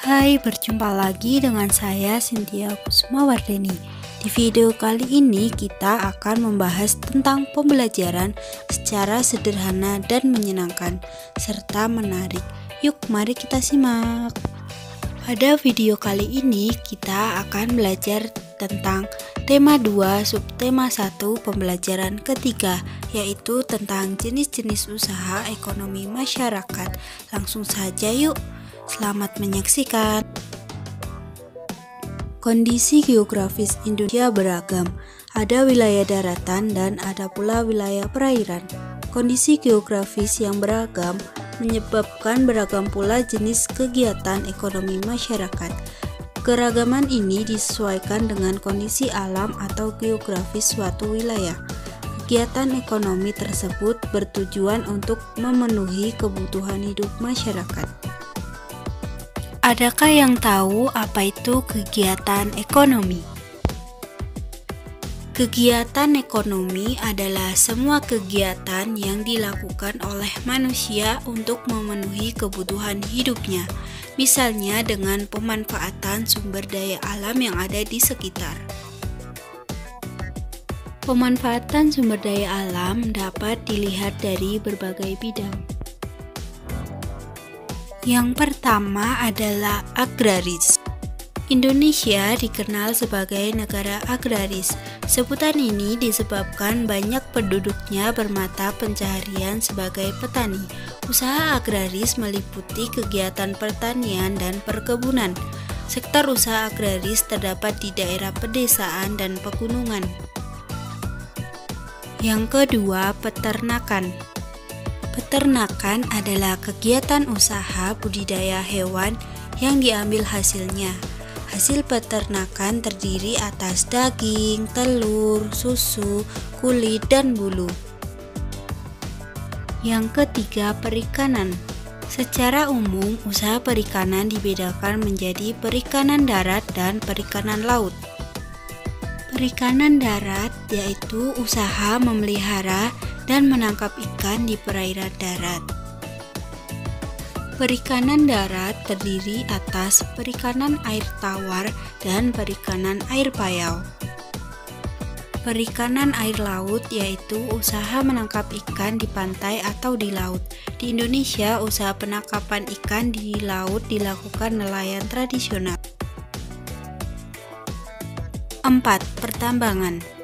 Hai, berjumpa lagi dengan saya Cynthia Kusmawardeni. Di video kali ini kita akan membahas tentang pembelajaran secara sederhana dan menyenangkan serta menarik. Yuk, mari kita simak. Pada video kali ini kita akan belajar tentang tema 2 subtema 1 pembelajaran ketiga, yaitu tentang jenis-jenis usaha ekonomi masyarakat. Langsung saja yuk. Selamat menyaksikan. Kondisi geografis Indonesia beragam. Ada wilayah daratan dan ada pula wilayah perairan. Kondisi geografis yang beragam menyebabkan beragam pula jenis kegiatan ekonomi masyarakat. Keragaman ini disesuaikan dengan kondisi alam atau geografis suatu wilayah. Kegiatan ekonomi tersebut bertujuan untuk memenuhi kebutuhan hidup masyarakat. Adakah yang tahu apa itu kegiatan ekonomi? Kegiatan ekonomi adalah semua kegiatan yang dilakukan oleh manusia untuk memenuhi kebutuhan hidupnya, misalnya dengan pemanfaatan sumber daya alam yang ada di sekitar. Pemanfaatan sumber daya alam dapat dilihat dari berbagai bidang. Yang pertama adalah agraris. Indonesia dikenal sebagai negara agraris. Sebutan ini disebabkan banyak penduduknya bermata pencaharian sebagai petani. Usaha agraris meliputi kegiatan pertanian dan perkebunan. Sektor usaha agraris terdapat di daerah pedesaan dan pegunungan. Yang kedua, peternakan. Peternakan adalah kegiatan usaha budidaya hewan yang diambil hasilnya. Hasil peternakan terdiri atas daging, telur, susu, kulit, dan bulu. Yang ketiga, perikanan. Secara umum, usaha perikanan dibedakan menjadi perikanan darat dan perikanan laut. Perikanan darat yaitu usaha memelihara dan menangkap ikan di perairan darat. Perikanan darat terdiri atas perikanan air tawar dan perikanan air payau. Perikanan air laut yaitu usaha menangkap ikan di pantai atau di laut. Di Indonesia, usaha penangkapan ikan di laut dilakukan nelayan tradisional. 4. Pertambangan.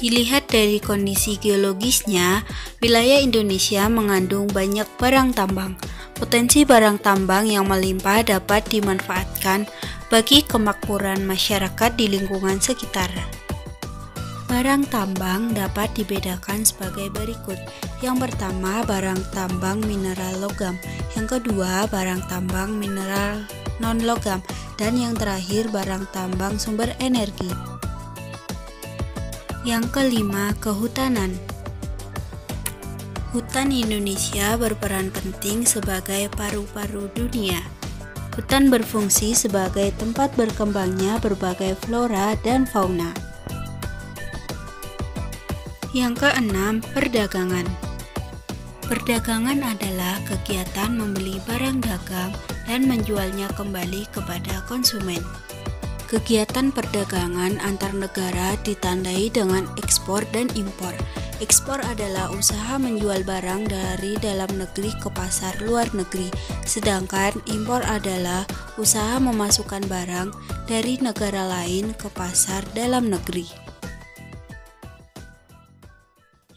Dilihat dari kondisi geologisnya, wilayah Indonesia mengandung banyak barang tambang. Potensi barang tambang yang melimpah dapat dimanfaatkan bagi kemakmuran masyarakat di lingkungan sekitar. Barang tambang dapat dibedakan sebagai berikut. Yang pertama, barang tambang mineral logam. Yang kedua, barang tambang mineral non-logam. Dan yang terakhir, barang tambang sumber energi. Yang kelima, kehutanan. Hutan Indonesia berperan penting sebagai paru-paru dunia. Hutan berfungsi sebagai tempat berkembangnya berbagai flora dan fauna. Yang keenam, perdagangan. Perdagangan adalah kegiatan membeli barang dagang dan menjualnya kembali kepada konsumen. Kegiatan perdagangan antar negara ditandai dengan ekspor dan impor. Ekspor adalah usaha menjual barang dari dalam negeri ke pasar luar negeri, sedangkan impor adalah usaha memasukkan barang dari negara lain ke pasar dalam negeri.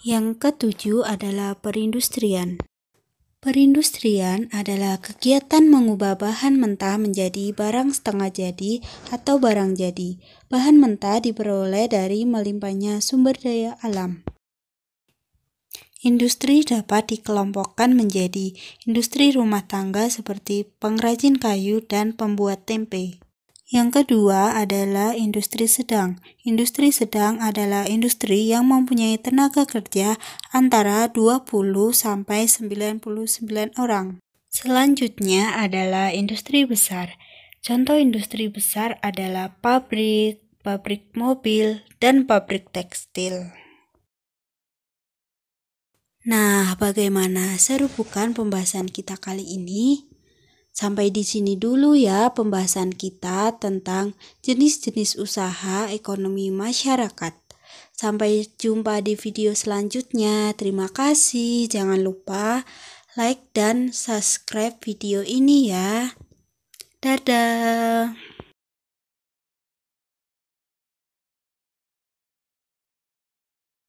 Yang ketujuh adalah perindustrian. Perindustrian adalah kegiatan mengubah bahan mentah menjadi barang setengah jadi atau barang jadi. Bahan mentah diperoleh dari melimpahnya sumber daya alam. Industri dapat dikelompokkan menjadi industri rumah tangga seperti pengrajin kayu dan pembuat tempe. Yang kedua adalah industri sedang. Industri sedang adalah industri yang mempunyai tenaga kerja antara 20 sampai 99 orang. Selanjutnya adalah industri besar. Contoh industri besar adalah pabrik, pabrik mobil, dan pabrik tekstil. Nah, bagaimana seru bukan pembahasan kita kali ini? Sampai di sini dulu ya pembahasan kita tentang jenis-jenis usaha ekonomi masyarakat. Sampai jumpa di video selanjutnya. Terima kasih. Jangan lupa like dan subscribe video ini ya. Dadah.